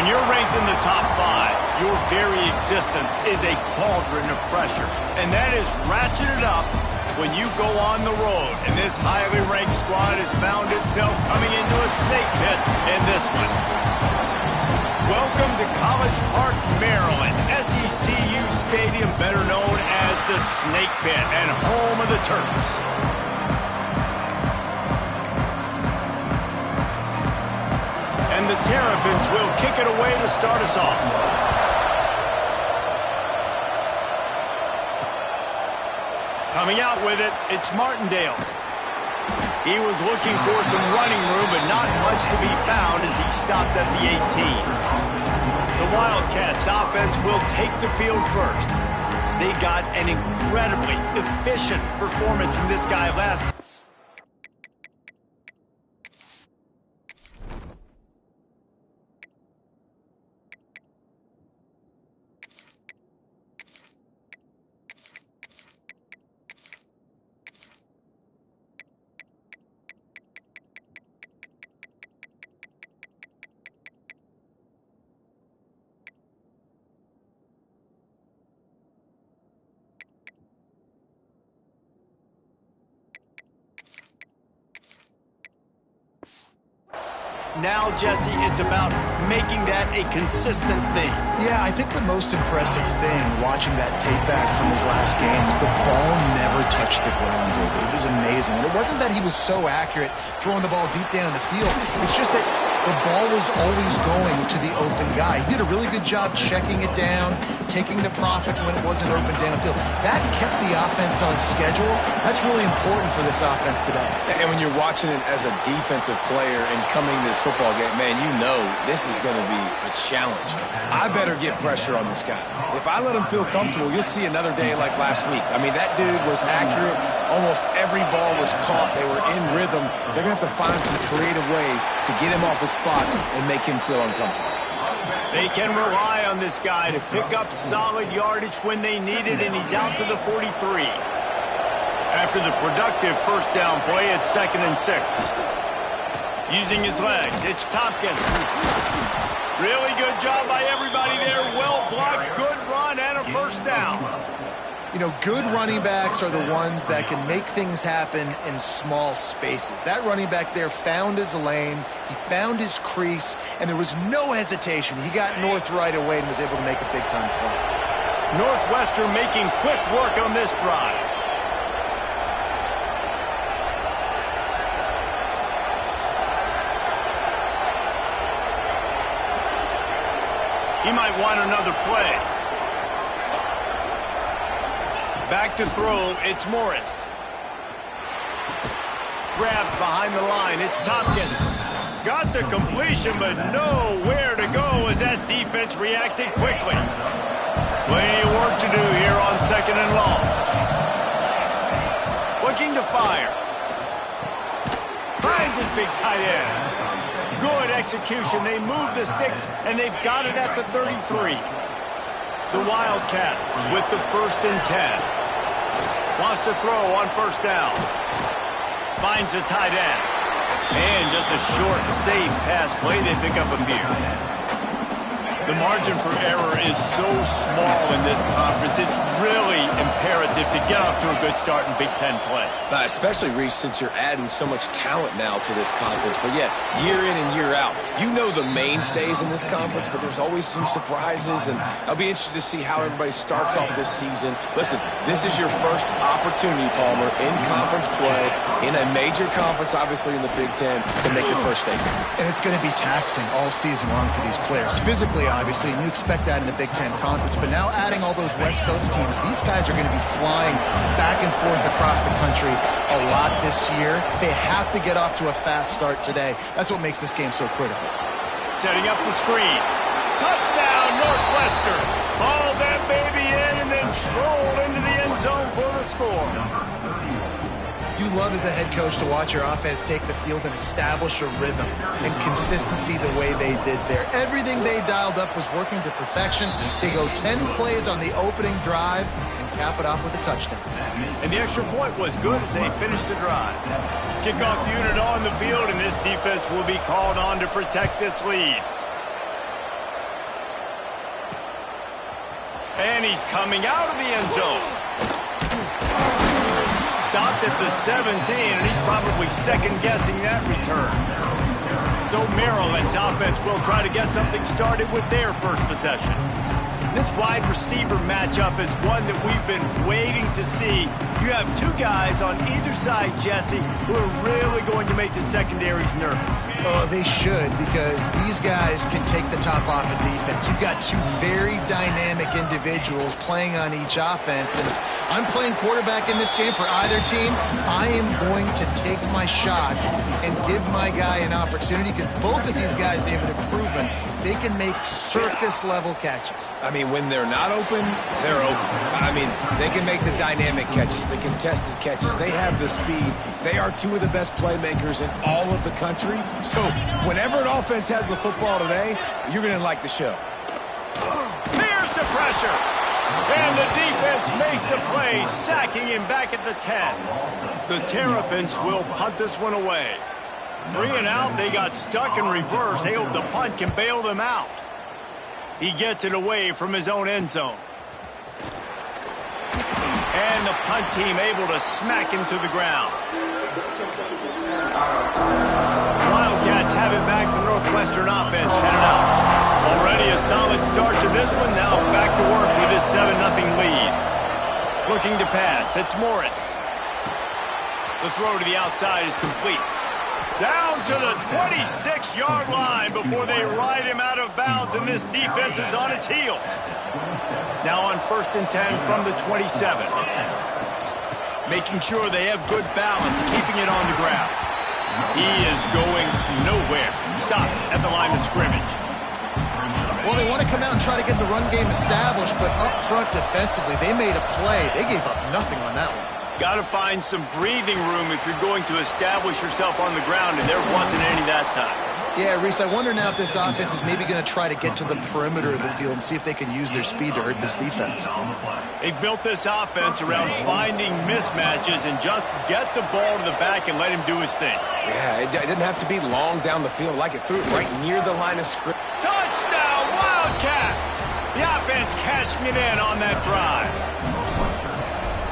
When you're ranked in the top 5, your very existence is a cauldron of pressure. And that is ratcheted up when you go on the road. And this highly ranked squad has found itself coming into a snake pit in this one. Welcome to College Park, Maryland, SECU Stadium, better known as the Snake Pit and home of the Terps. And the Terrapins will kick it away to start us off. Coming out with it, it's Martindale. He was looking for some running room, but not much to be found as he stopped at the 18. The Wildcats offense will take the field first. They got an incredibly efficient performance from this guy last. Now, Jesse, it's about making that a consistent thing. Yeah, I think the most impressive thing watching that tape back from his last game is the ball never touched the ground, David. It was amazing. And it wasn't that he was so accurate throwing the ball deep down the field. It's just that the ball was always going to the open guy. He did a really good job checking it down, taking the profit when it wasn't open downfield. That kept the offense on schedule. That's really important for this offense today. And when you're watching it as a defensive player and coming to this football game, man, you know this is going to be a challenge. I better get pressure on this guy. If I let him feel comfortable, you'll see another day like last week. I mean, that dude was accurate. Almost every ball was caught. They were in rhythm. They're going to have to find some creative ways to get him off his spots and make him feel uncomfortable. They can rely on this guy to pick up solid yardage when they need it, and he's out to the 43. After the productive first down play, it's 2nd and 6. Using his legs, it's Tompkins. Really good job by everybody there. Well blocked, good run, and a first down. You know, good running backs are the ones that can make things happen in small spaces. That running back there found his lane, he found his crease, and there was no hesitation. He got north right away and was able to make a big-time play. Northwestern making quick work on this drive. He might want another play. Back to throw, it's Morris. Grabbed behind the line, it's Tompkins. Got the completion, but nowhere to go as that defense reacted quickly. Plenty of work to do here on 2nd and long. Looking to fire. Finds his big tight end. Good execution. They move the sticks, and they've got it at the 33. The Wildcats with the 1st and 10. Wants to throw on first down. Finds the tight end. And just a short, safe pass play. They pick up a few. The margin for error is so small in this conference. It's really imperative to get off to a good start in Big Ten play. Especially, Reese, since you're adding so much talent now to this conference. But, yeah, year in and year out, you know the mainstays in this conference, but there's always some surprises, and I'll be interested to see how everybody starts off this season. Listen, this is your first opportunity, Palmer, in conference play, in a major conference, obviously in the Big Ten, to make your first statement. And it's going to be taxing all season long for these players. Physically, obviously, and you expect that in the Big Ten Conference. But now adding all those West Coast teams, these guys are going to be flying back and forth across the country a lot this year. They have to get off to a fast start today. That's what makes this game so critical. Setting up the screen. Touchdown, Northwestern. Hauled that baby in and then strolled into the end zone for the score. You love as a head coach to watch your offense take the field and establish a rhythm and consistency the way they did there. Everything they dialed up was working to perfection. They go 10 plays on the opening drive and cap it off with a touchdown. And the extra point was good as they finished the drive. Kickoff unit on the field, and this defense will be called on to protect this lead. And he's coming out of the end zone. Stopped at the 17, and he's probably second-guessing that return. So Maryland's offense will try to get something started with their first possession. This wide receiver matchup is one that we've been waiting to see. You have two guys on either side, Jesse, who are really going to make the secondaries nervous. Oh, they should, because these guys can take the top off of defense. You've got two very dynamic individuals playing on each offense, and if I'm playing quarterback in this game for either team, I am going to take my shots and give my guy an opportunity, because both of these guys, David, have proven they can make circus-level catches. I mean, when they're not open, they're open. I mean, they can make the dynamic catches, the contested catches. They have the speed. They are two of the best playmakers in all of the country. So whenever an offense has the football today, you're going to like the show. Here's the pressure. And the defense makes a play, sacking him back at the 10. The Terrapins will punt this one away. 3 and out, they got stuck in reverse. They hope the punt can bail them out. He gets it away from his own end zone. And the punt team able to smack him to the ground. Wildcats have it back. The Northwestern offense headed out. Already a solid start to this one. Now back to work with his 7-0 lead. Looking to pass. It's Morris. The throw to the outside is complete. Down to the 26-yard line before they ride him out of bounds, and this defense is on its heels. Now on 1st and 10 from the 27. Making sure they have good balance, keeping it on the ground. He is going nowhere. Stop at the line of scrimmage. Well, they want to come out and try to get the run game established, but up front defensively, they made a play. They gave up nothing on that one. Got to find some breathing room if you're going to establish yourself on the ground, and there wasn't any that time. Yeah, Reese, I wonder now if this offense is maybe going to try to get to the perimeter of the field and see if they can use their speed to hurt this defense. They've built this offense around finding mismatches and just get the ball to the back and let him do his thing. Yeah, it didn't have to be long down the field. Like it threw it right near the line of scrimmage. Touchdown, Wildcats! The offense cashing it in on that drive.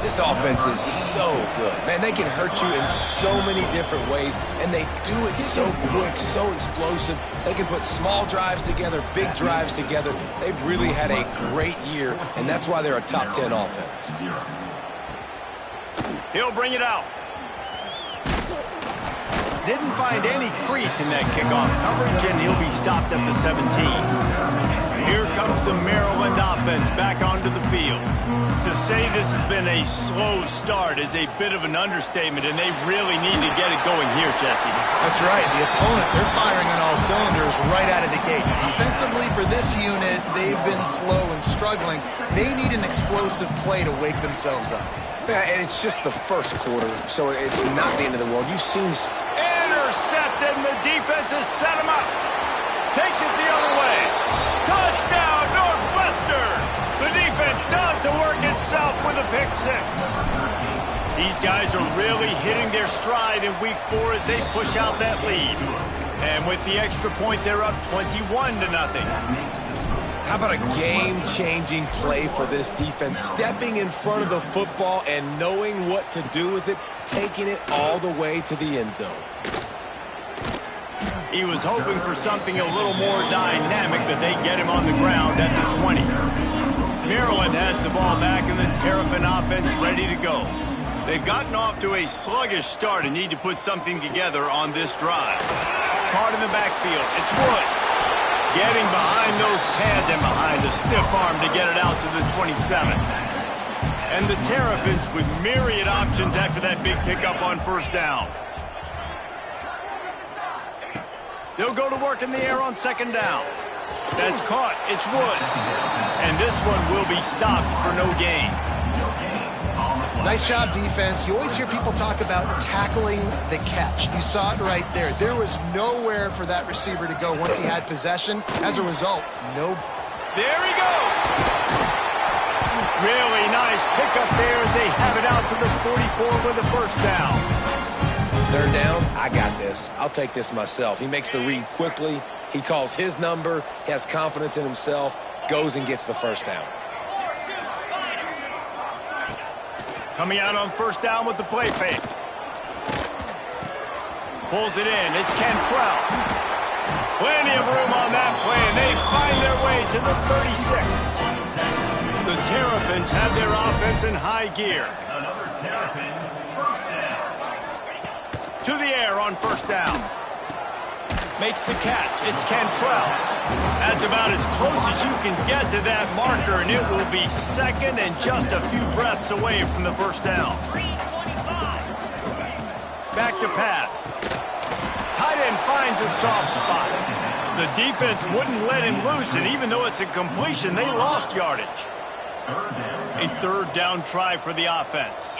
This offense is so good. Man, they can hurt you in so many different ways, and they do it so quick, so explosive. They can put small drives together, big drives together. They've really had a great year, and that's why they're a top 10 offense. He'll bring it out. Didn't find any crease in that kickoff coverage, and he'll be stopped at the 17. Here comes the Maryland offense back onto the field. To say this has been a slow start is a bit of an understatement, and they really need to get it going here, Jesse. That's right. The opponent, they're firing on all cylinders right out of the gate. Offensively, for this unit, they've been slow and struggling. They need an explosive play to wake themselves up. Yeah, and it's just the first quarter, so it's not the end of the world. You've seen... Intercepted, and the defense has set him up. Takes it the other way. Touchdown, Northwestern! The defense does the work itself with a pick 6. These guys are really hitting their stride in week 4 as they push out that lead. And with the extra point, they're up 21-0. How about a game-changing play for this defense? Stepping in front of the football and knowing what to do with it, taking it all the way to the end zone. He was hoping for something a little more dynamic, but they get him on the ground at the 20. Maryland has the ball back, and the Terrapin offense ready to go. They've gotten off to a sluggish start and need to put something together on this drive. Caught in the backfield. It's Woods. Getting behind those pads and behind a stiff arm to get it out to the 27. And the Terrapins with myriad options after that big pickup on 1st down. They'll go to work in the air on 2nd down. That's caught. It's Woods. And this one will be stopped for no gain. Nice job, defense. You always hear people talk about tackling the catch. You saw it right there. There was nowhere for that receiver to go once he had possession. As a result, no. There he goes. Really nice pickup there as they have it out to the 44 with the 1st down. They're down. I got this. I'll take this myself. He makes the read quickly. He calls his number. He has confidence in himself. Goes and gets the 1st down. Coming out on first down with the play fake. Pulls it in. It's Cantrell. Plenty of room on that play, and they find their way to the 36. The Terrapins have their offense in high gear. To the air on first down. Makes the catch. It's Cantrell. That's about as close as you can get to that marker, and it will be second and just a few breaths away from the first down. Back to pass. Tight end finds a soft spot. The defense wouldn't let him loose, and even though it's a completion, they lost yardage. A third down try for the offense.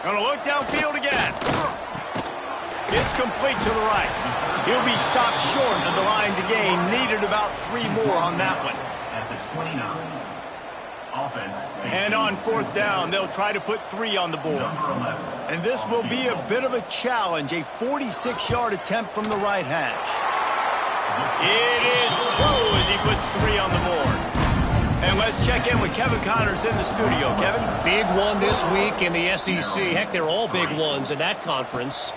Gonna look downfield again. It's complete to the right. He'll be stopped short of the line to gain. Needed about 3 more on that one. At the 29. And on fourth down, they'll try to put 3 on the board. And this will be a bit of a challenge, a 46-yard attempt from the right hash. It is true as he puts 3 on the board. And let's check in with Kevin Connors in the studio. Kevin? Big one this week in the SEC. Heck, they're all big ones in that conference.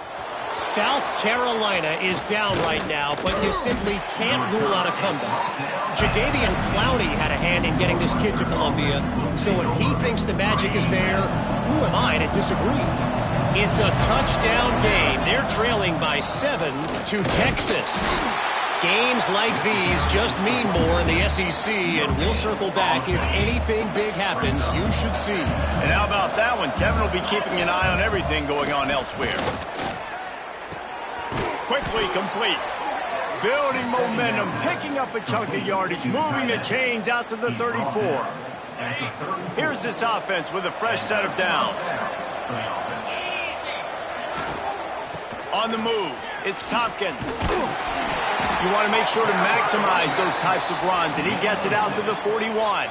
South Carolina is down right now, but you simply can't rule out a comeback. Jadeveon Clowney had a hand in getting this kid to Columbia, so if he thinks the magic is there, who am I to disagree? It's a touchdown game. They're trailing by 7 to Texas. Games like these just mean more in the SEC, and we'll circle back. If anything big happens, you should see. And how about that one? Kevin will be keeping an eye on everything going on elsewhere. Quickly complete. Building momentum, picking up a chunk of yardage, moving the chains out to the 34. Here's this offense with a fresh set of downs. On the move, it's Tompkins. You want to make sure to maximize those types of runs, and he gets it out to the 41.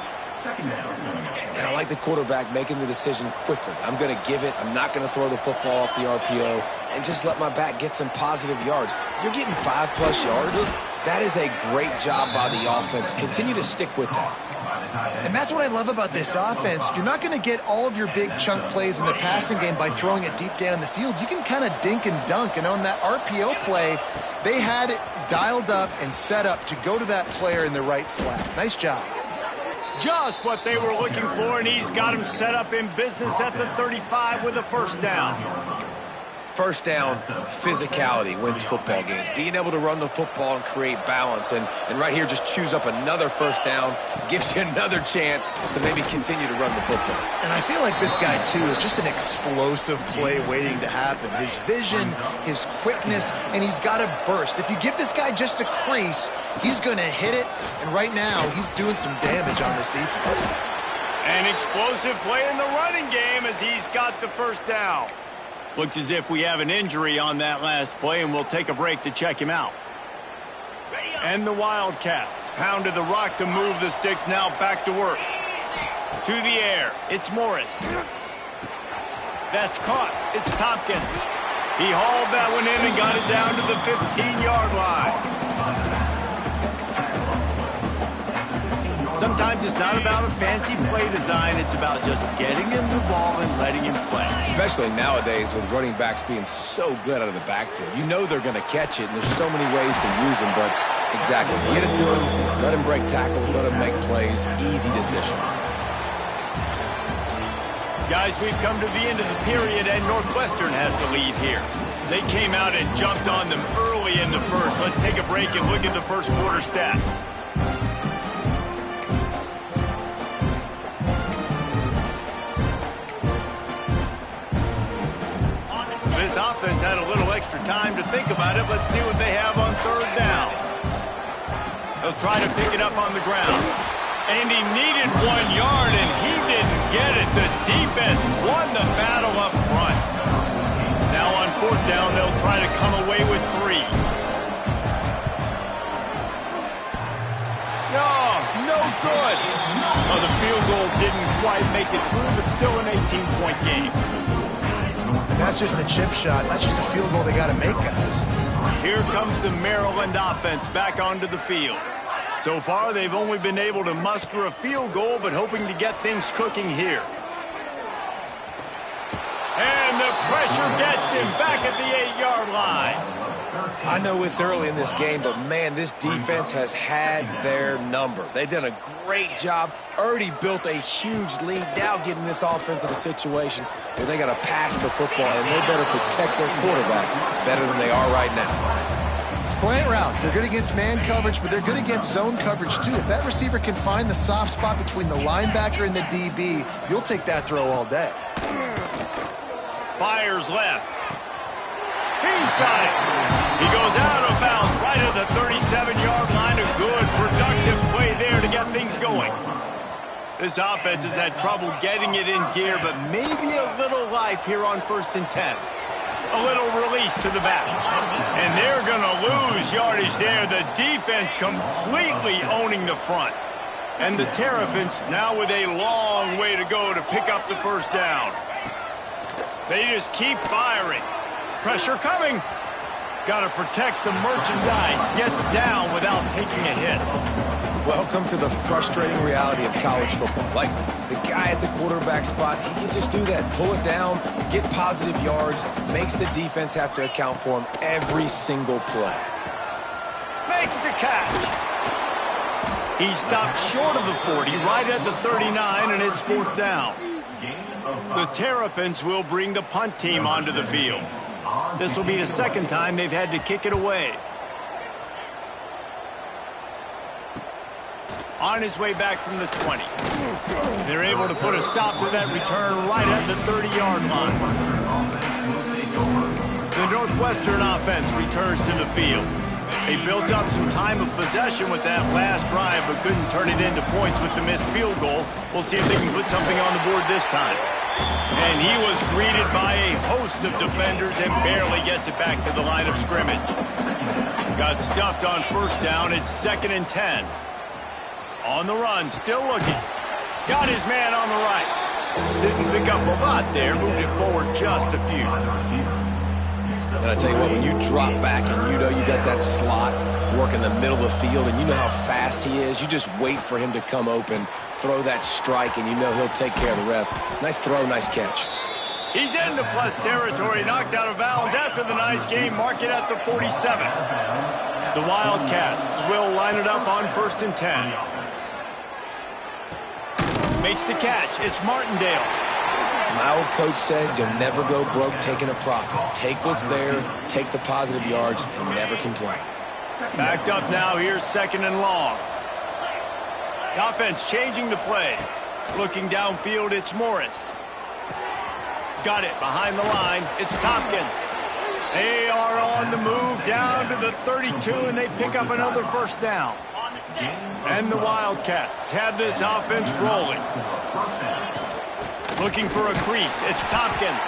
And I like the quarterback making the decision quickly. I'm going to give it. I'm not going to throw the football off the RPO and just let my back get some positive yards. You're getting 5+ yards. That is a great job by the offense. Continue to stick with that. And that's what I love about this offense. You're not going to get all of your big chunk plays in the passing game by throwing it deep down the field. You can kind of dink and dunk. And on that RPO play, they had it dialed up and set up to go to that player in the right flat. Nice job. Just what they were looking for, and he's got him set up in business at the 35 with a first down. First down, physicality wins football games. Being able to run the football and create balance. And right here, just choose up another first down. Gives you another chance to maybe continue to run the football. And I feel like this guy, too, is just an explosive play waiting to happen. His vision, his quickness, and he's got a burst. If you give this guy just a crease, he's going to hit it. And right now, he's doing some damage on this defense. An explosive play in the running game as he's got the first down. Looks as if we have an injury on that last play, and we'll take a break to check him out. And the Wildcats pounded the rock to move the sticks, now back to work. To the air, it's Morris. That's caught. It's Tompkins. He hauled that one in and got it down to the 15-yard line. Sometimes it's not about a fancy play design. It's about just getting him the ball and letting him play. Especially nowadays with running backs being so good out of the backfield. You know they're going to catch it, and there's so many ways to use them. But exactly, get it to him, let him break tackles, let him make plays. Easy decision. Guys, we've come to the end of the period, and Northwestern has the lead here. They came out and jumped on them early in the first. Let's take a break and look at the first quarter stats. This offense had a little extra time to think about it. Let's see what they have on third down. They'll try to pick it up on the ground. And he needed 1 yard, and he didn't get it. The defense won the battle up front. Now on fourth down, they'll try to come away with 3. Oh, no good. Oh, the field goal didn't quite make it through, but still an 18-point game. That's just the chip shot. That's just a field goal they got to make, guys. Here comes the Maryland offense back onto the field. So far, they've only been able to muster a field goal, but hoping to get things cooking here. And the pressure gets him back at the 8-yard line. I know it's early in this game, but, man, this defense has had their number. They've done a great job, already built a huge lead, now getting this offense in a situation where they got to pass the football, and they better protect their quarterback better than they are right now. Slant routes, they're good against man coverage, but they're good against zone coverage, too. If that receiver can find the soft spot between the linebacker and the DB, you'll take that throw all day. Fires left. He's got it. He goes out of bounds right at the 37-yard line. A good, productive play there to get things going. This offense has had trouble getting it in gear, but maybe a little life here on 1st and 10. A little release to the back. And they're going to lose yardage there. The defense completely owning the front. And the Terrapins now with a long way to go to pick up the first down. They just keep firing. Pressure coming. Got to protect the merchandise. Gets down without taking a hit. Welcome to the frustrating reality of college football. Like, the guy at the quarterback spot, he can just do that. Pull it down, get positive yards, makes the defense have to account for him every single play. Makes the catch. He stopped short of the 40, right at the 39, and it's 4th down. The Terrapins will bring the punt team onto the field. This will be the second time they've had to kick it away. On his way back from the 20. They're able to put a stop to that return right at the 30-yard line. The Northwestern offense returns to the field. They built up some time of possession with that last drive, but couldn't turn it into points with the missed field goal. We'll see if they can put something on the board this time. And he was greeted by a host of defenders and barely gets it back to the line of scrimmage. Got stuffed on 1st down. It's 2nd and 10. On the run, still looking. Got his man on the right. Didn't pick up a lot there. Moved it forward just a few. And I tell you what, when you drop back and you know you got that slot work in the middle of the field and you know how fast he is, you just wait for him to come open, throw that strike, and you know he'll take care of the rest. Nice throw, nice catch. He's into plus territory, knocked out of bounds after the nice game. Mark it at the 47. The Wildcats will line it up on 1st and 10. Makes the catch. It's Martindale. My old coach said you'll never go broke taking a profit. Take what's there, take the positive yards, and never complain. Backed up now. Here's 2nd and long. The offense changing the play. Looking downfield, it's Morris. Got it behind the line. It's Tompkins. They are on the move down to the 32, and they pick up another 1st down. And the Wildcats have this offense rolling. Looking for a crease. It's Tompkins.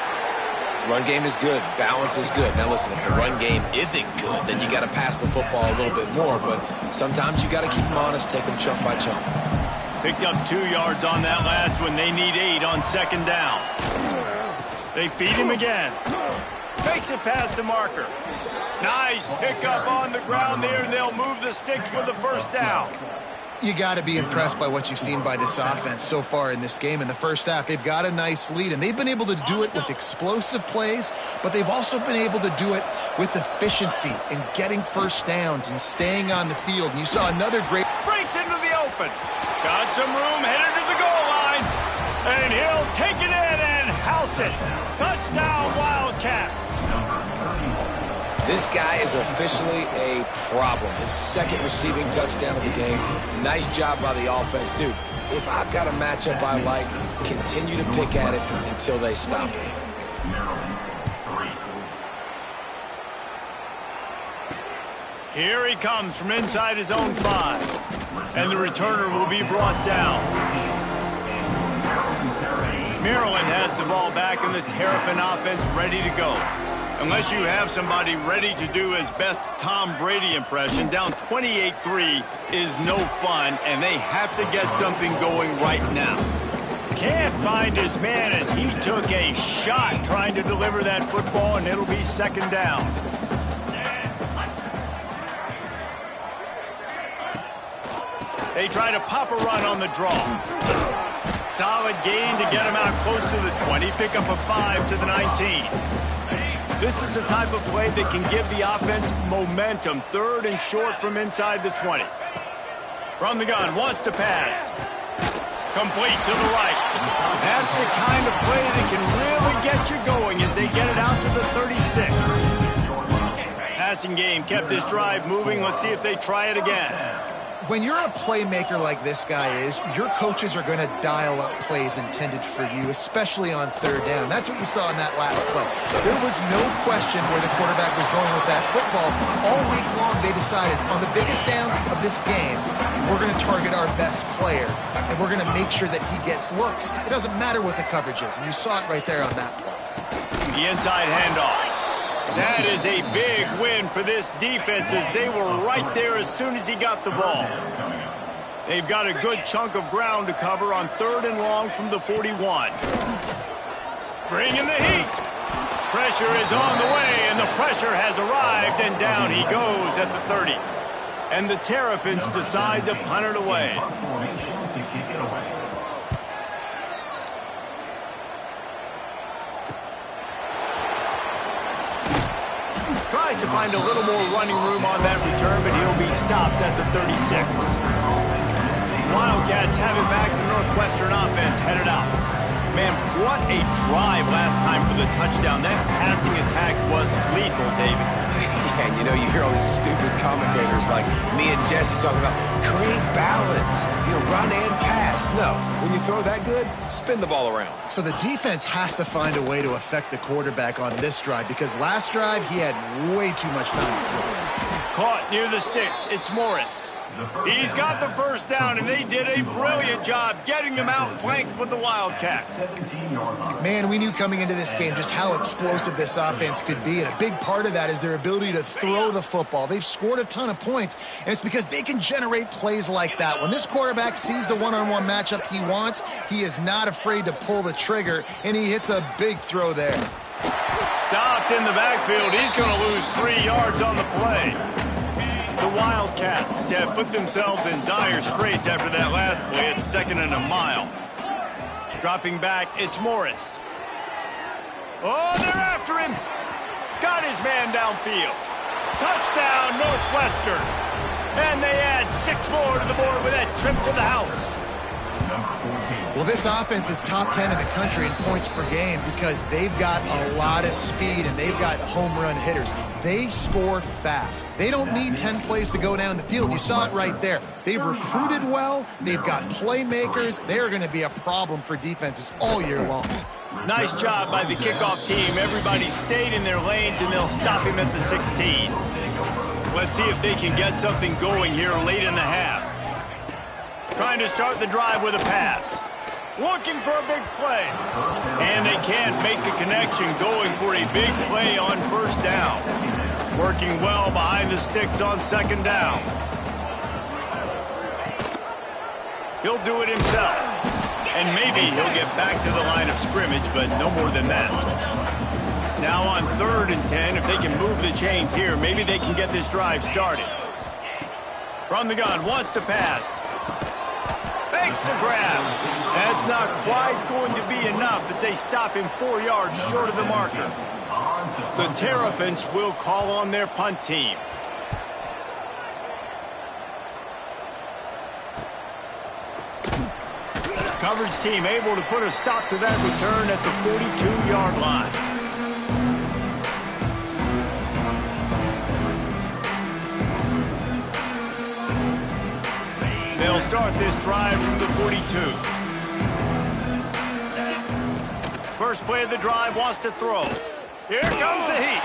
Run game is good. Balance is good. Now listen, if the run game isn't good, then you got to pass the football a little bit more. But sometimes you got to keep them honest, take them chunk by chunk. Picked up 2 yards on that last one. They need 8 on 2nd down. They feed him again. Makes it past the marker. Nice pickup on the ground there, and they'll move the sticks with the 1st down. You got to be impressed by what you've seen by this offense so far in this game. In the first half, they've got a nice lead, and they've been able to do it with explosive plays, but they've also been able to do it with efficiency and getting 1st downs and staying on the field. And you saw another great... Breaks into the open. Got some room, headed to the goal line. And he'll take it in and house it. Touchdown, Wildcats. This guy is officially a problem. His 2nd receiving touchdown of the game. Nice job by the offense. Dude, if I've got a matchup I like, continue to pick at it until they stop it. Here he comes from inside his own 5. And the returner will be brought down. Maryland has the ball back, and the Terrapin offense ready to go. Unless you have somebody ready to do his best Tom Brady impression, down 28-3 is no fun, and they have to get something going right now. Can't find his man as he took a shot trying to deliver that football, and it'll be 2nd down. They try to pop a run on the draw. Solid gain to get him out close to the 20. Pick up a 5 to the 19. This is the type of play that can give the offense momentum. 3rd and short from inside the 20. From the gun, wants to pass. Complete to the right. That's the kind of play that can really get you going as they get it out to the 36. Passing game kept this drive moving. Let's see if they try it again. When you're a playmaker like this guy is, your coaches are going to dial up plays intended for you, especially on 3rd down. That's what you saw in that last play. There was no question where the quarterback was going with that football. All week long, they decided on the biggest downs of this game, we're going to target our best player, and we're going to make sure that he gets looks. It doesn't matter what the coverage is, and you saw it right there on that play. The inside handoff. That is a big win for this defense as they were right there as soon as he got the ball. They've got a good chunk of ground to cover on 3rd and long from the 41. Bringing the heat. Pressure is on the way, and the pressure has arrived, and down he goes at the 30. And the Terrapins decide to punt it away. Tries to find a little more running room on that return, but he'll be stopped at the 36. Wildcats have it back. The Northwestern offense headed out. Man, what a drive last time for the touchdown. That passing attack was lethal, David. Yeah, you know, you hear all these stupid commentators like me and Jesse talking about create balance, run and pass. No, when you throw that good, spin the ball around. So the defense has to find a way to affect the quarterback on this drive because last drive he had way too much time to throw. Caught near the sticks. It's Morris. He's got the first down, and they did a brilliant job getting them out flanked with the Wildcat. Man, we knew coming into this game just how explosive this offense could be, and a big part of that is their ability to throw the football. They've scored a ton of points, and it's because they can generate plays like that. When this quarterback sees the one-on-one matchup he wants, he is not afraid to pull the trigger, and he hits a big throw there. Stopped in the backfield. He's going to lose 3 yards on the play. The Wildcats have put themselves in dire straits after that last play. It's 2nd and a mile. Dropping back, it's Morris. Oh, they're after him. Got his man downfield. Touchdown, Northwestern. And they add 6 more to the board with that trip to the house. Well, this offense is top 10 in the country in points per game because they've got a lot of speed and they've got home run hitters. They score fast. They don't need 10 plays to go down the field. You saw it right there. They've recruited well. They've got playmakers. They're going to be a problem for defenses all year long. Nice job by the kickoff team. Everybody stayed in their lanes, and they'll stop him at the 16. Let's see if they can get something going here late in the half. Trying to start the drive with a pass. Looking for a big play. And they can't make the connection, going for a big play on 1st down. Working well behind the sticks on 2nd down. He'll do it himself. And maybe he'll get back to the line of scrimmage, but no more than that. Now on 3rd and 10, if they can move the chains here, maybe they can get this drive started. From the gun, wants to pass. Makes the grab. That's not quite going to be enough as they stop him 4 yards short of the marker. The Terrapins will call on their punt team. Coverage team able to put a stop to that return at the 42-yard line. They'll start this drive from the 42. First play of the drive, wants to throw. Here comes the heat.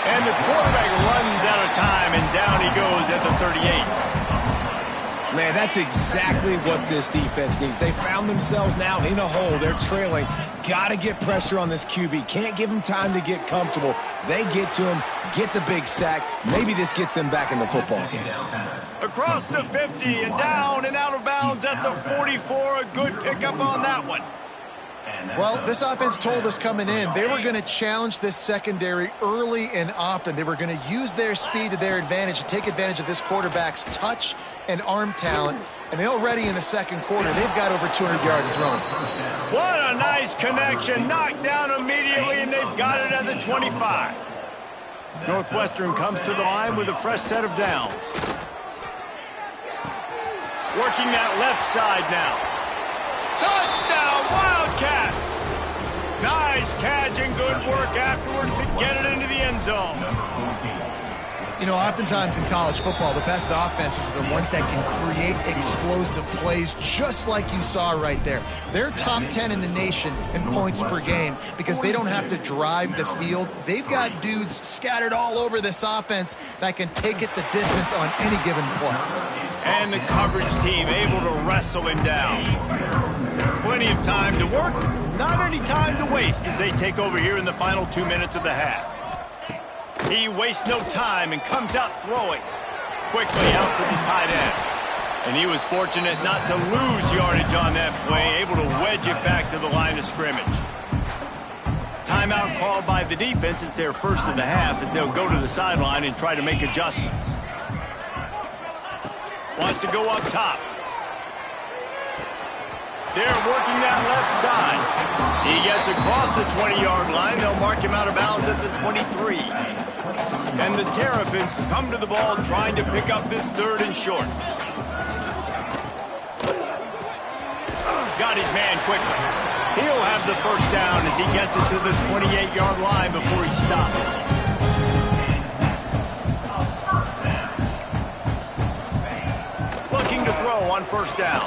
And the quarterback runs out of time, and down he goes at the 38. Man, that's exactly what this defense needs. They found themselves now in a hole. They're trailing. Got to get pressure on this QB. Can't give him time to get comfortable. They get to him, get the big sack. Maybe this gets them back in the football game. Across the 50 and down and out of bounds at the 44. A good pickup on that one. Well, this offense told us coming in they were going to challenge this secondary early and often. They were going to use their speed to their advantage and take advantage of this quarterback's touch and arm talent. And already in the second quarter, they've got over 200 yards thrown. What a nice connection. Knocked down immediately, and they've got it at the 25. Northwestern comes to the line with a fresh set of downs. Working that left side now. Touchdown, Wildcats! Nice catch and good work afterwards to get it into the end zone. You know, oftentimes in college football, the best offenses are the ones that can create explosive plays just like you saw right there. They're top 10 in the nation in points per game because they don't have to drive the field. They've got dudes scattered all over this offense that can take it the distance on any given play. And the coverage team able to wrestle him down. Plenty of time to work, not any time to waste as they take over here in the final 2 minutes of the half. He wastes no time and comes out throwing. Quickly out to the tight end. And he was fortunate not to lose yardage on that play, able to wedge it back to the line of scrimmage. Timeout called by the defense. It's their first of the half as they'll go to the sideline and try to make adjustments. Wants to go up top. They're working that left side. He gets across the 20-yard line. They'll mark him out of bounds at the 23. And the Terrapins come to the ball trying to pick up this third and short. Got his man quickly. He'll have the first down as he gets it to the 28-yard line before he stops. Looking to throw on first down.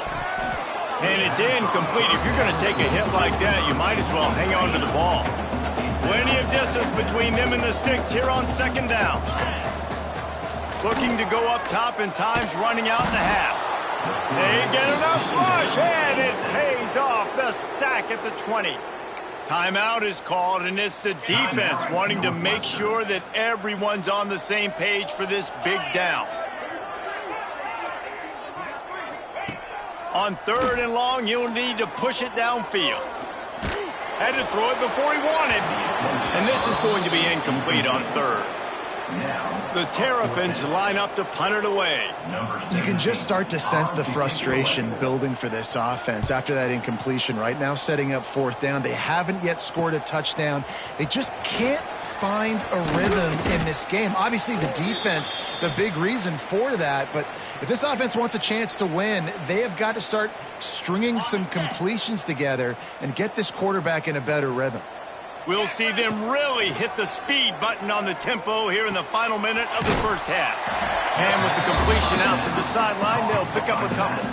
And it's incomplete. If you're going to take a hit like that, you might as well hang on to the ball. Plenty of distance between them and the sticks here on second down. Looking to go up top, and time's running out in the half. They get enough rush, and it pays off. The sack at the 20. Timeout is called, and it's the defense wanting to make sure that everyone's on the same page for this big down. On third and long, you'll need to push it downfield. Had to throw it before he wanted. And this is going to be incomplete on third. The Terrapins line up to punt it away. You can just start to sense the frustration building for this offense after that incompletion. Right now, setting up fourth down. They haven't yet scored a touchdown. They just can't find a rhythm in this game. Obviously, the defense, the big reason for that. But if this offense wants a chance to win, they have got to start stringing some completions together and get this quarterback in a better rhythm. We'll see them really hit the speed button on the tempo here in the final minute of the first half. And with the completion out to the sideline, they'll pick up a couple.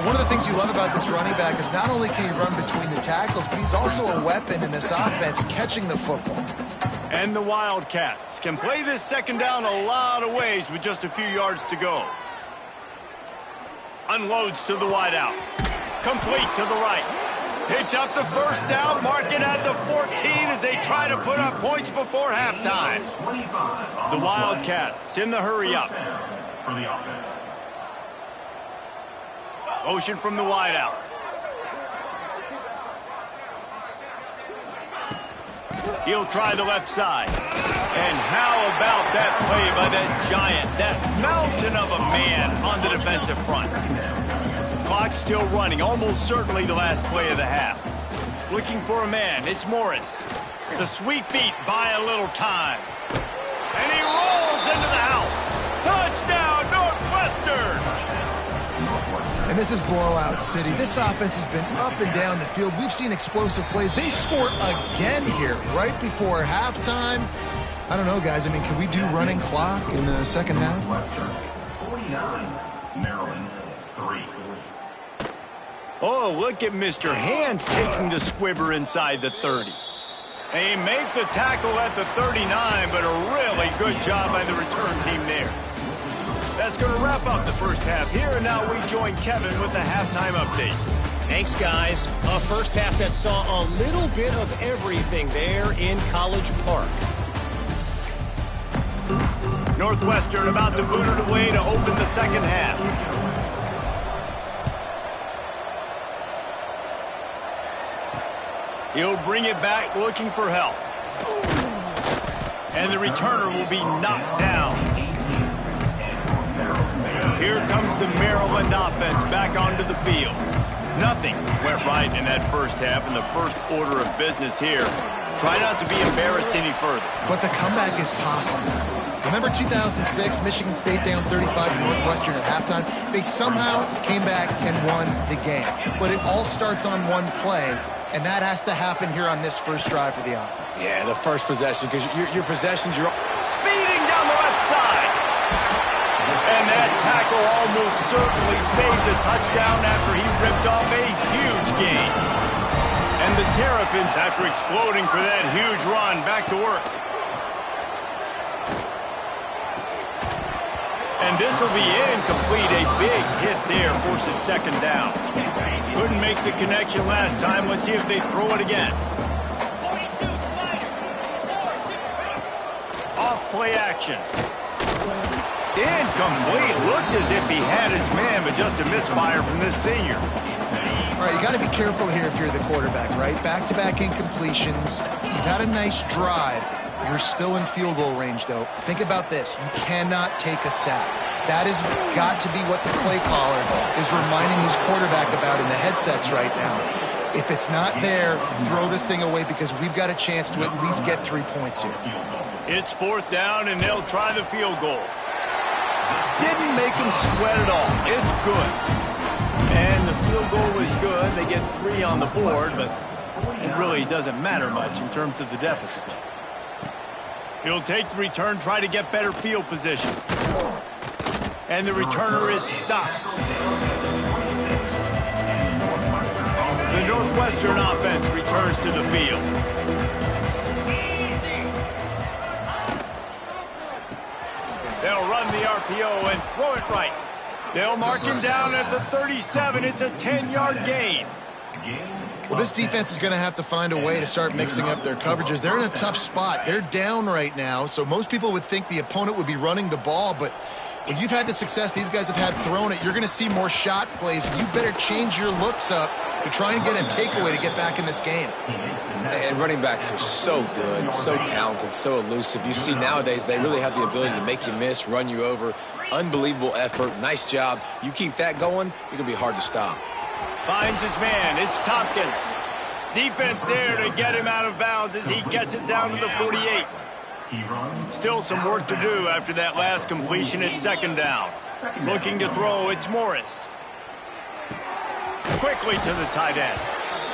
One of the things you love about this running back is not only can he run between the tackles, but he's also a weapon in this offense catching the football. And the Wildcats can play this second down a lot of ways with just a few yards to go. Unloads to the wideout. Complete to the right. Picks up the first down, mark it at the 14 as they try to put up points before halftime. The Wildcats in the hurry up. Motion from the wideout. He'll try the left side. And how about that play by that giant, that mountain of a man on the defensive front? Clock's still running, almost certainly the last play of the half. Looking for a man, it's Morris. The sweet feet buy a little time. And he rolls into the house. Touchdown, Northwestern! And this is blowout city. This offense has been up and down the field. We've seen explosive plays. They score again here right before halftime. I don't know, guys. I mean, can we do running clock in the second half? 49, Maryland, 3. Oh, look at Mr. Hands taking the squibber inside the 30. They make the tackle at the 39, but a really good job by the return team there. That's going to wrap up the first half here, and now we join Kevin with the halftime update. Thanks, guys. A first half that saw a little bit of everything there in College Park. Northwestern about to boot it away to open the second half. He'll bring it back looking for help. And the returner will be knocked down. Here comes the Maryland offense back onto the field. Nothing went right in that first half, and the first order of business here. Try not to be embarrassed any further. But the comeback is possible. Remember 2006, Michigan State down 35 to Northwestern at halftime? They somehow came back and won the game. But it all starts on one play, and that has to happen here on this first drive for the offense. Yeah, the first possession, because your possessions, you're Speeding down the left side. And that tackle almost certainly saved the touchdown after he ripped off a huge gain. And the Terrapins, after exploding for that huge run, back to work. And this will be incomplete. A big hit there forces second down. Couldn't make the connection last time. Let's see if they throw it again. Off play action. Incomplete. Looked as if he had his man, but just a misfire from this senior. All right, you got to be careful here if you're the quarterback, right? Back-to-back incompletions. You've had a nice drive. You're still in field goal range, though. Think about this. You cannot take a sack. That has got to be what the play caller is reminding his quarterback about in the headsets right now. If it's not there, throw this thing away because we've got a chance to at least get 3 points here. It's fourth down, and they'll try the field goal. Didn't make him sweat at all. It's good. And the field goal was good. They get 3 on the board, but it really doesn't matter much in terms of the deficit. He'll take the return, try to get better field position. And the returner is stopped. The Northwestern offense returns to the field. They'll run the RPO and throw it right. They'll mark him down at the 37. It's a 10-yard gain. Well, this defense is going to have to find a way to start mixing up their coverages. They're in a tough spot. They're down right now, so most people would think the opponent would be running the ball, but when you've had the success these guys have had throwing it, you're going to see more shot plays. You better change your looks up to try and get a takeaway to get back in this game. And running backs are so good, so talented, so elusive. You see nowadays they really have the ability to make you miss, run you over. Unbelievable effort. Nice job. You keep that going, you're going to be hard to stop. Finds his man. It's Tompkins. Defense there to get him out of bounds as he gets it down to the 48. Still some work to do after that last completion at second down. Looking to throw, it's Morris. Quickly to the tight end.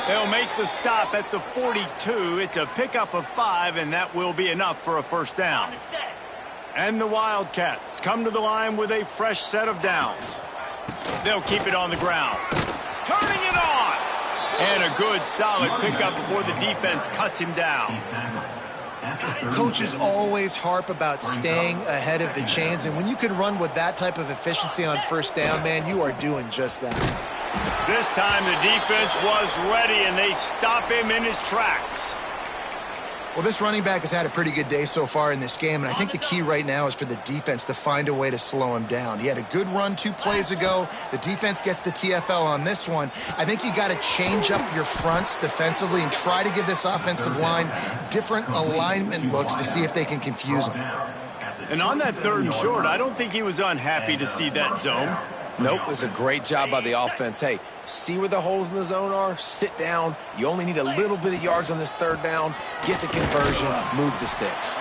They'll make the stop at the 42. It's a pickup of 5, and that will be enough for a first down. And the Wildcats come to the line with a fresh set of downs. They'll keep it on the ground. Turning it on! And a good, solid pickup before the defense cuts him down. Coaches always harp about staying ahead of the chains, and when you can run with that type of efficiency on first down, man, you are doing just that. This time the defense was ready, and they stop him in his tracks. Well, this running back has had a pretty good day so far in this game, and I think the key right now is for the defense to find a way to slow him down. He had a good run 2 plays ago. The defense gets the TFL on this one. I think you got to change up your fronts defensively and try to give this offensive line different alignment looks to see if they can confuse him. And on that 3rd and short, I don't think he was unhappy to see that zone. Nope, it was a great job by the offense. Hey, see where the holes in the zone are? Sit down. You only need a little bit of yards on this 3rd down. Get the conversion. Move the sticks.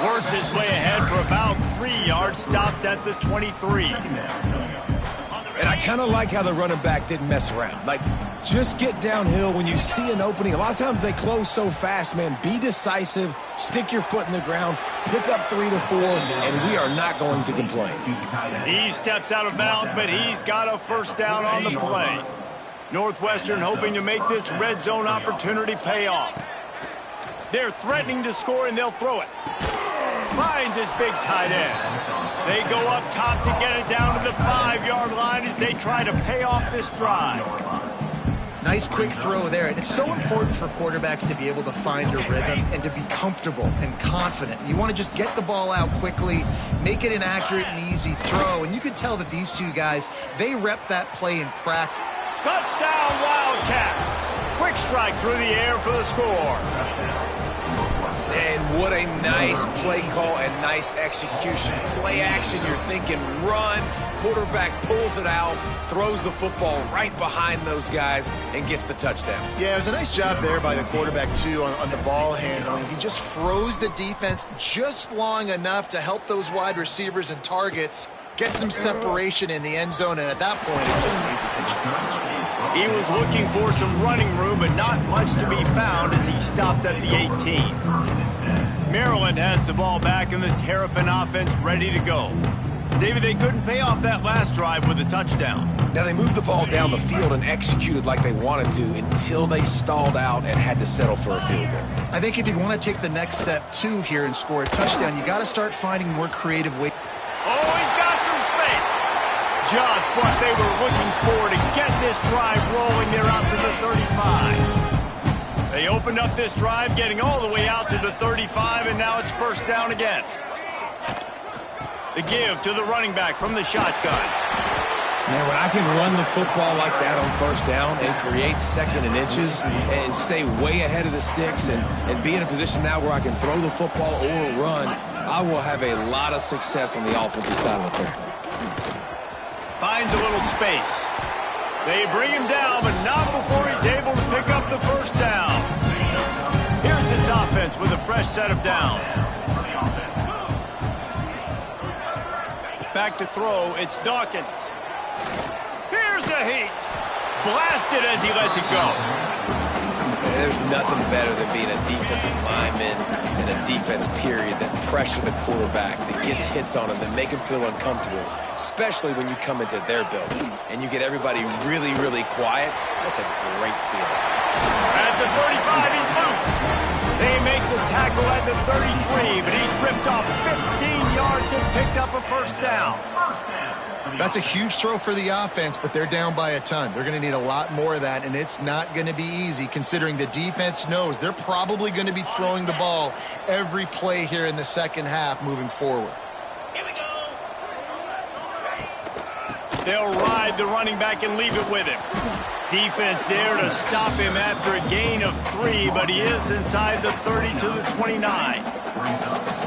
Works his way ahead for about 3 yards. Stopped at the 23. And I kind of like how the running back didn't mess around. Like, just get downhill when you see an opening. A lot of times they close so fast, man. Be decisive. Stick your foot in the ground. Pick up 3 to 4, and we are not going to complain. He steps out of bounds, but he's got a first down on the play. Northwestern hoping to make this red zone opportunity pay off. They're threatening to score, and they'll throw it. Finds his big tight end. They go up top to get it down to the 5-yard line as they try to pay off this drive. Nice quick throw there. And it's so important for quarterbacks to be able to find a rhythm and to be comfortable and confident. You want to just get the ball out quickly, make it an accurate and easy throw. And you can tell that these two guys, they rep that play in practice. Touchdown, Wildcats! Quick strike through the air for the score. And what a nice play call and nice execution. Play action, you're thinking run. Quarterback pulls it out, throws the football right behind those guys, and gets the touchdown. Yeah, it was a nice job there by the quarterback, too, on the ball handling. He just froze the defense just long enough to help those wide receivers and targets get some separation in the end zone, and at that point, it was just an easy pitch. He was looking for some running room, but not much to be found as he stopped at the 18. Maryland has the ball back, and the Terrapin offense ready to go. David, they couldn't pay off that last drive with a touchdown. Now, they moved the ball down the field and executed like they wanted to until they stalled out and had to settle for a field goal. I think if you want to take the next step, too, here and score a touchdown, you got to start finding more creative ways. Oh, he's got some space. Just what they were looking for to get this drive rolling. They're out to the 35. They opened up this drive, getting all the way out to the 35, and now it's first down again. The give to the running back from the shotgun. Man, when I can run the football like that on first down and create second and inches and stay way ahead of the sticks and be in a position now where I can throw the football or run, I will have a lot of success on the offensive side of the football. Finds a little space. They bring him down, but not before he's able to pick up the first down. Here's this offense with a fresh set of downs. Back to throw, it's Dawkins. Here's a heat. Blasted as he lets it go. There's nothing better than being a defensive lineman in a defense period that pressure the quarterback, that gets hits on him, that make him feel uncomfortable, especially when you come into their building and you get everybody really, really quiet. That's a great feeling. At the 35, he's loose. They make the tackle at the 33, but he's ripped off 15 yards and picked up a first down. That's a huge throw for the offense, but they're down by a ton. They're going to need a lot more of that, and it's not going to be easy considering the defense knows they're probably going to be throwing the ball every play here in the second half moving forward. Here we go. They'll ride the running back and leave it with him. Defense there to stop him after a gain of 3, but he is inside the 30 to the 29.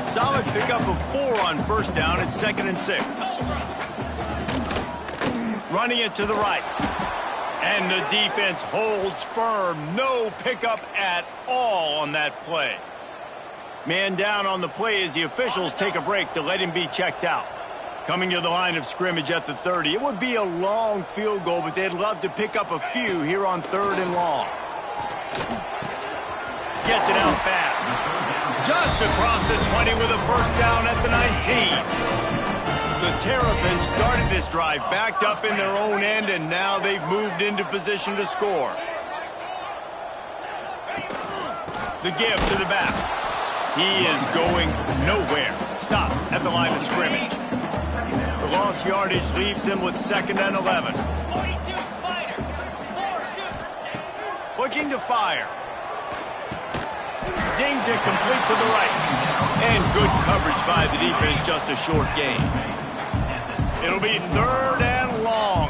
Solid pickup of 4 on first down at 2nd and 6. Running it to the right. And the defense holds firm. No pickup at all on that play. Man down on the play as the officials take a break to let him be checked out. Coming to the line of scrimmage at the 30. It would be a long field goal, but they'd love to pick up a few here on 3rd and long. Gets it out fast. Just across the 20 with a first down at the 19. The Terrapins started this drive backed up in their own end, and now they've moved into position to score. The give to the back. He is going nowhere. Stop at the line of scrimmage. The lost yardage leaves them with 2nd and 11. Looking to fire. Zings it complete to the right. And good coverage by the defense, just a short gain. It'll be 3rd and long.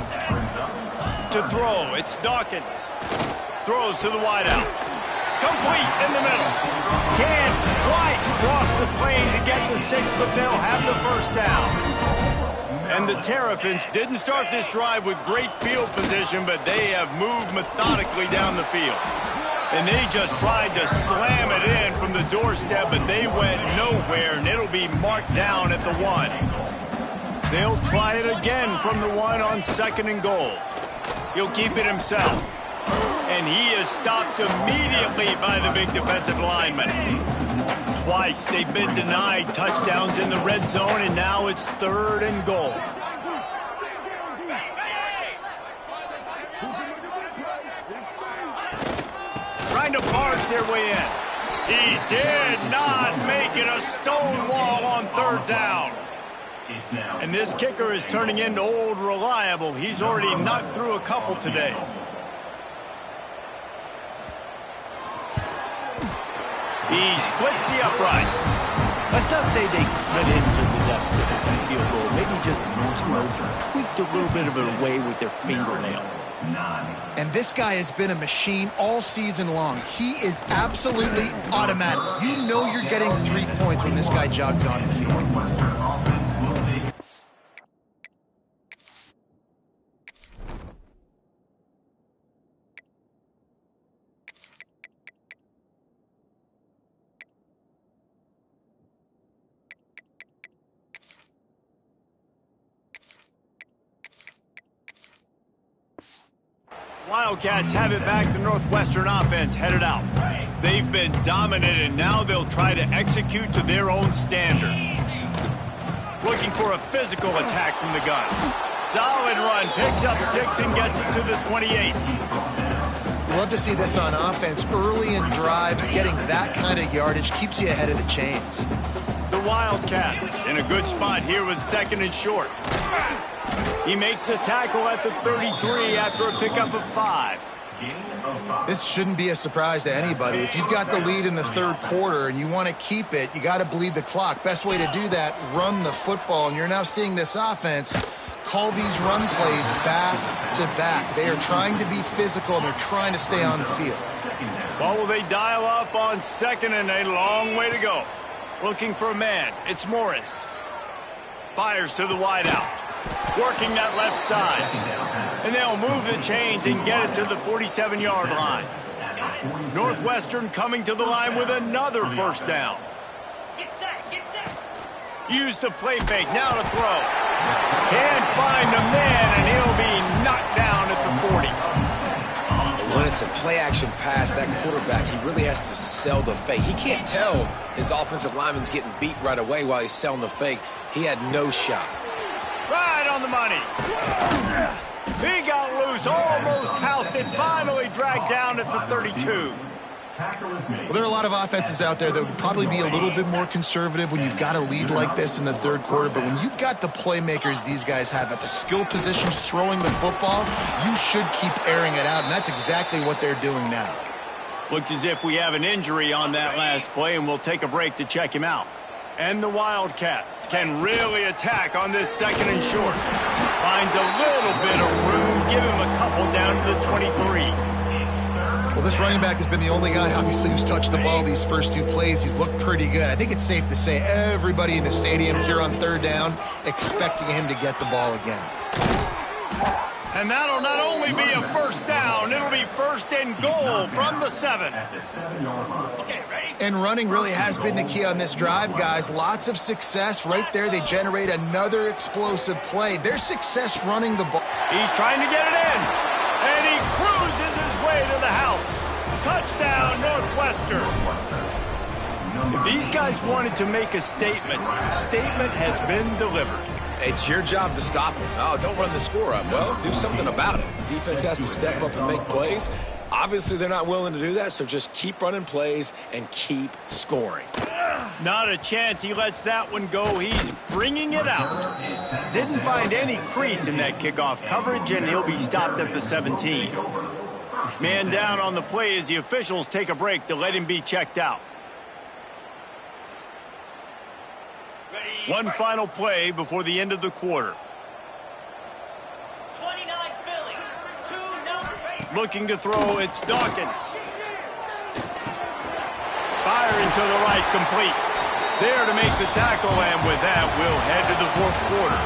To throw, it's Dawkins. Throws to the wideout. Complete in the middle. Can't quite cross the plane to get the 6, but they'll have the first down. And the Terrapins didn't start this drive with great field position, but they have moved methodically down the field. And they just tried to slam it in from the doorstep, but they went nowhere, and it'll be marked down at the 1. They'll try it again from the 1 on 2nd and goal. He'll keep it himself. And he is stopped immediately by the big defensive lineman. Twice they've been denied touchdowns in the red zone, and now it's 3rd and goal. Trying to barge their way in. He did not make it a stone wall on 3rd down. And this kicker is turning into old reliable. He's already knocked through a couple today. He splits the uprights. Let's not say they cut into the deficit with that field goal. Maybe just, tweaked a little bit of it away with their fingernail. And this guy has been a machine all season long. He is absolutely automatic. You know you're getting 3 points when this guy jogs on the field. Wildcats have it back. The Northwestern offense headed out. They've been dominant, and now they'll try to execute to their own standard. Looking for a physical attack from the gun. Solid run, picks up 6 and gets it to the 28. Love to see this on offense. Early in drives, getting that kind of yardage keeps you ahead of the chains. The Wildcats in a good spot here with 2nd and short. He makes the tackle at the 33 after a pickup of 5. This shouldn't be a surprise to anybody. If you've got the lead in the 3rd quarter and you want to keep it, you got to bleed the clock. Best way to do that, run the football. And you're now seeing this offense call these run plays back to back. They are trying to be physical, and they're trying to stay on the field. Well, will they dial up on 2nd and a long way to go? Looking for a man. It's Morris. Fires to the wideout. Working that left side. And they'll move the chains and get it to the 47-yard line. Northwestern coming to the line with another 1st down. Use the play fake. Now to throw. Can't find the man, and he'll be knocked down at the 40. When it's a play-action pass, that quarterback, he really has to sell the fake. He can't tell his offensive lineman's getting beat right away while he's selling the fake. He had no shot. Right on the money. He got loose, almost housed it, finally dragged down at the 32. Well, there are a lot of offenses out there that would probably be a little bit more conservative when you've got a lead like this in the 3rd quarter. But when you've got the playmakers these guys have at the skill positions throwing the football, you should keep airing it out. And that's exactly what they're doing now. Looks as if we have an injury on that last play, and we'll take a break to check him out. And the Wildcats can really attack on this 2nd and short. Finds a little bit of room. Give him a couple down to the 23. Well, this running back has been the only guy, obviously, who's touched the ball these first 2 plays. He's looked pretty good. I think it's safe to say everybody in the stadium here on 3rd down expecting him to get the ball again. And that'll not only be a 1st down, it'll be 1st and goal from the 7. And running really has been the key on this drive, guys. Lots of success right there. They generate another explosive play. Their success running the ball. He's trying to get it in, and he cruises his way to the house. Touchdown, Northwestern. If these guys wanted to make a statement has been delivered. It's your job to stop him. Oh, don't run the score up. Well, do something about it. The defense has to step up and make plays. Obviously, they're not willing to do that, so just keep running plays and keep scoring. Not a chance he lets that one go. He's bringing it out. Didn't find any crease in that kickoff coverage, and he'll be stopped at the 17. Man down on the play as the officials take a break to let him be checked out. One final play before the end of the quarter. 29 Philly, 2 Looking to throw, it's Dawkins. Firing to the right, complete. There to make the tackle, and with that, we'll head to the 4th quarter.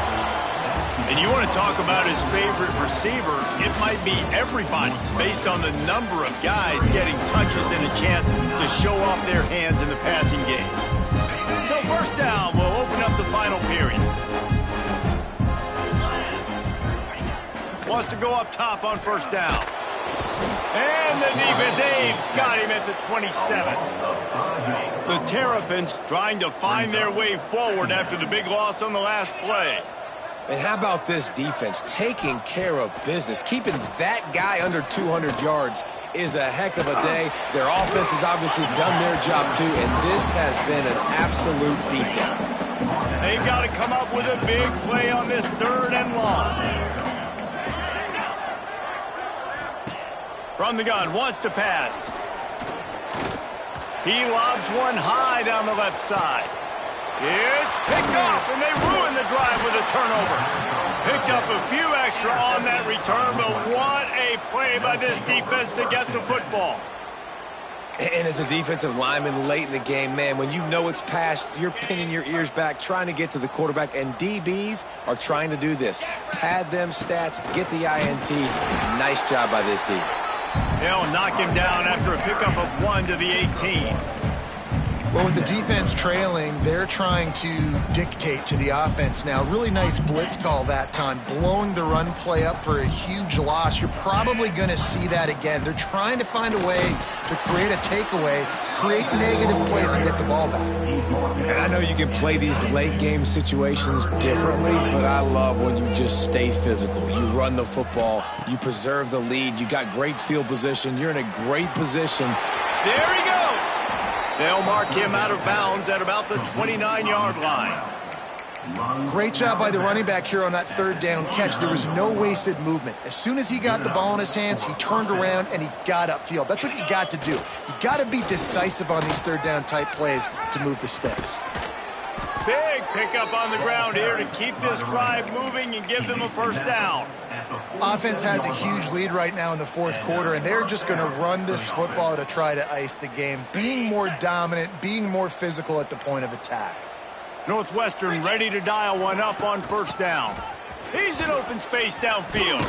And you want to talk about his favorite receiver, it might be everybody, based on the number of guys getting touches and a chance to show off their hands in the passing game. So 1st down, we'll open up the final period. Wants to go up top on 1st down. And the defense, they've got him at the 27. The Terrapins trying to find their way forward after the big loss on the last play. And how about this defense taking care of business? Keeping that guy under 200 yards is a heck of a day. Their offense has obviously done their job too, and this has been an absolute beatdown. They've got to come up with a big play on this 3rd and long. From the gun, wants to pass. He lobs one high down the left side. It's picked off, and they ruin the drive with a turnover. Picked up a few extra on that return, but what a play by this defense to get the football. And as a defensive lineman late in the game, man, when you know it's past, you're pinning your ears back, trying to get to the quarterback, and DBs are trying to do this. Pad them stats, get the INT. Nice job by this D. They'll knock him down after a pickup of 1 to the 18. Well, with the defense trailing, they're trying to dictate to the offense now. Really nice blitz call that time, blowing the run play up for a huge loss. You're probably going to see that again. They're trying to find a way to create a takeaway, create negative plays, and get the ball back. And I know you can play these late game situations differently, but I love when you just stay physical. You run the football, you preserve the lead, you got great field position, you're in a great position. There he goes. They'll mark him out of bounds at about the 29-yard line. Great job by the running back here on that third down catch. There was no wasted movement. As soon as he got the ball in his hands, he turned around and he got upfield. That's what you got to do. You got to be decisive on these third down type plays to move the sticks. Big pickup on the ground here to keep this drive moving and give them a first down. Offense has a huge lead right now in the fourth quarter, and they're just going to run this football to try to ice the game, being more dominant, being more physical at the point of attack. Northwestern ready to dial one up on first down. He's in open space downfield.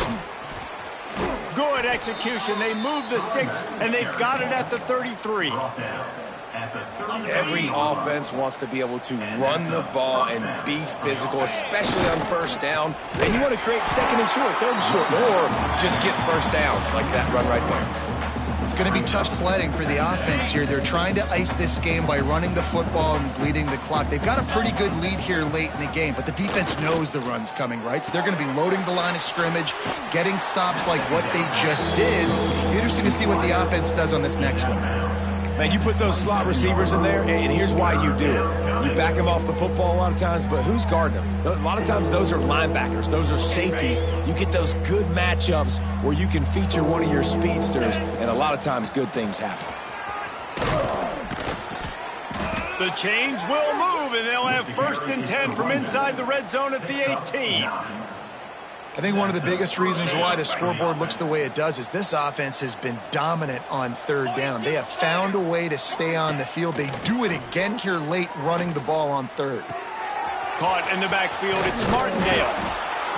Good execution. They move the sticks, and they've got it at the 33. Every offense wants to be able to run the ball and be physical, especially on first down. And you want to create second and short, third and short, or just get first downs like that run right there. It's going to be tough sledding for the offense here. They're trying to ice this game by running the football and bleeding the clock. They've got a pretty good lead here late in the game, but the defense knows the run's coming, right? So they're going to be loading the line of scrimmage, getting stops like what they just did. Interesting to see what the offense does on this next one. Man, you put those slot receivers in there, and here's why you do it. You back them off the football a lot of times, but who's guarding them? A lot of times those are linebackers. Those are safeties. You get those good matchups where you can feature one of your speedsters, and a lot of times good things happen. The chains will move, and they'll have first and 10 from inside the red zone at the 18. I think one of the biggest reasons why the scoreboard looks the way it does is this offense has been dominant on third down. They have found a way to stay on the field. They do it again here late, running the ball on third. Caught in the backfield, it's Martindale.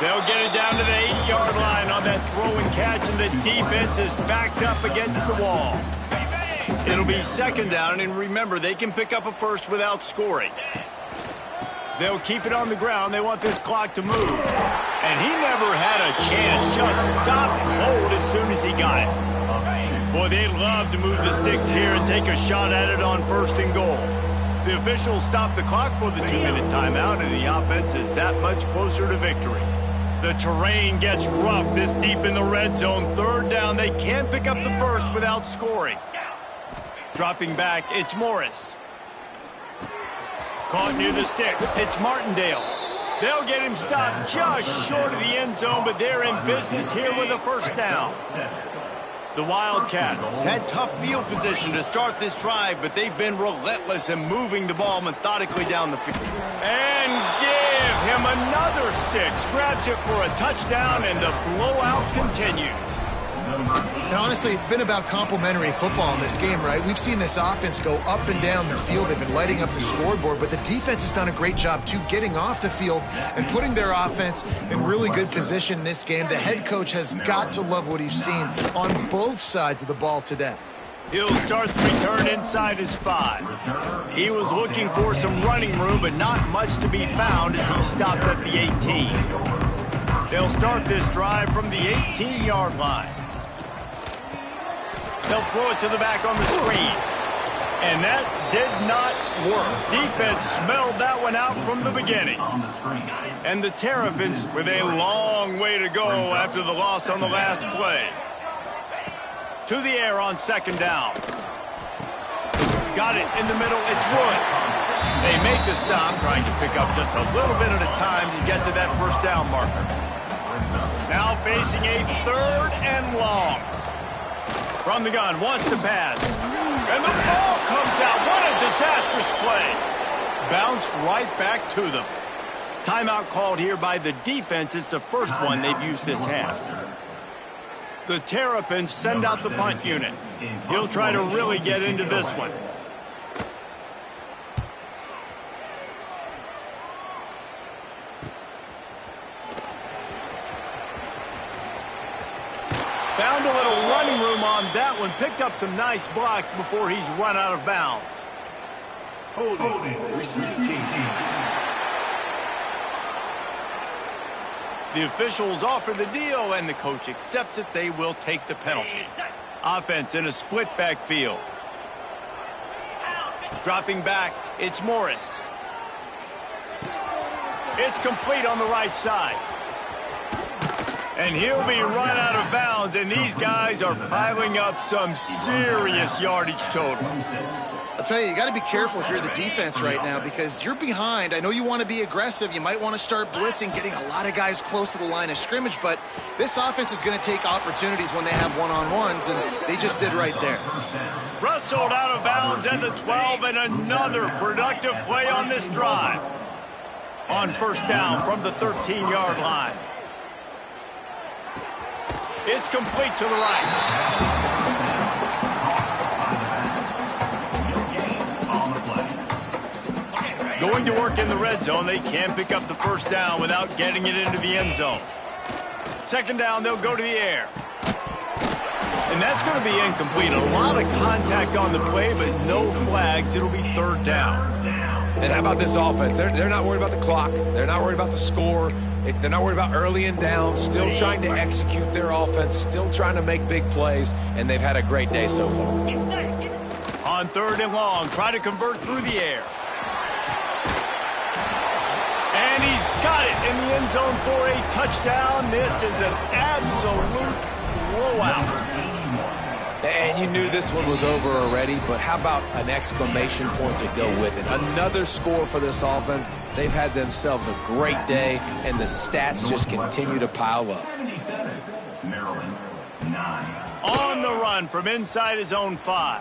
They'll get it down to the 8-yard line on that throw and catch, and the defense is backed up against the wall. It'll be second down, and remember, they can pick up a first without scoring. They'll keep it on the ground. They want this clock to move. And he never had a chance. Just stopped cold as soon as he got it. Boy, they'd love to move the sticks here and take a shot at it on first and goal. The officials stop the clock for the 2-minute timeout, and the offense is that much closer to victory. The terrain gets rough this deep in the red zone. Third down, they can't pick up the first without scoring. Dropping back, it's Morris. Caught near the sticks. It's Martindale. They'll get him stopped just short of the end zone, but they're in business here with a first down. The Wildcats had tough field position to start this drive, but they've been relentless in moving the ball methodically down the field. And give him another 6. Grabs it for a touchdown, and the blowout continues. And honestly, it's been about complementary football in this game, right? We've seen this offense go up and down the field. They've been lighting up the scoreboard, but the defense has done a great job, too, getting off the field and putting their offense in really good position in this game. The head coach has got to love what he's seen on both sides of the ball today. He'll start the return inside his 5. He was looking for some running room, but not much to be found as he stopped at the 18. They'll start this drive from the 18-yard line. They'll throw it to the back on the screen. And that did not work. Defense smelled that one out from the beginning. And the Terrapins with a long way to go after the loss on the last play. To the air on second down. Got it in the middle. It's Woods. They make the stop, trying to pick up just a little bit at a time to get to that first down marker. Now facing a third and long. From the gun, wants to pass. And the ball comes out. What a disastrous play. Bounced right back to them. Timeout called here by the defense. It's the first one they've used this half. The Terrapins send out the punt unit. He'll try to really get into this one. Found a little running room on that one. Picked up some nice blocks before he's run out of bounds. The officials offer the deal, and the coach accepts it. They will take the penalty. Offense in a split backfield. Dropping back, it's Morris. It's complete on the right side. And he'll be run out of bounds, and these guys are piling up some serious yardage totals. I'll tell you got to be careful if you're the defense right now because you're behind. I know you want to be aggressive. You might want to start blitzing, getting a lot of guys close to the line of scrimmage, but this offense is going to take opportunities when they have one-on-ones, and they just did right there. Rustled out of bounds at the 12, and another productive play on this drive. On first down from the 13-yard line. It's complete to the right. Going to work in the red zone. They can pick up the first down without getting it into the end zone. Second down, they'll go to the air. And that's going to be incomplete. A lot of contact on the play, but no flags. It'll be third down. And how about this offense? They're not worried about the clock. They're not worried about the score. They're not worried about early and down. Still trying to execute their offense. Still trying to make big plays. And they've had a great day so far. On third and long, try to convert through the air. And he's got it in the end zone for a touchdown. This is an absolute blowout. And you knew this one was over already, but how about an exclamation point to go with it? Another score for this offense. They've had themselves a great day, and the stats just continue to pile up. On the run from inside his own 5.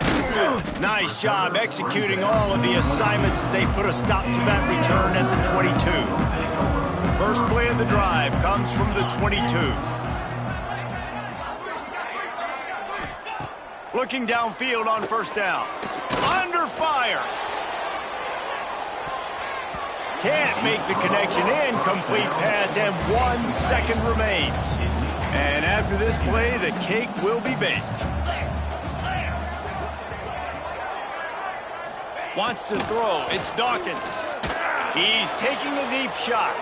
Nice job executing all of the assignments as they put a stop to that return at the 22. First play of the drive comes from the 22. Looking downfield on first down. Under fire. Can't make the connection. Incomplete pass, and 1 second remains. And after this play, the cake will be baked. Wants to throw. It's Dawkins. He's taking a deep shot.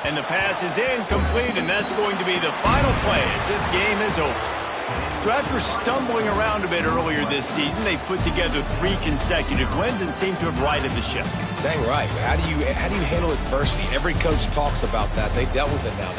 And the pass is incomplete, and that's going to be the final play as this game is over. So after stumbling around a bit earlier this season, they put together 3 consecutive wins and seem to have righted the ship. Dang right. How do you handle adversity? Every coach talks about that. They've dealt with it now.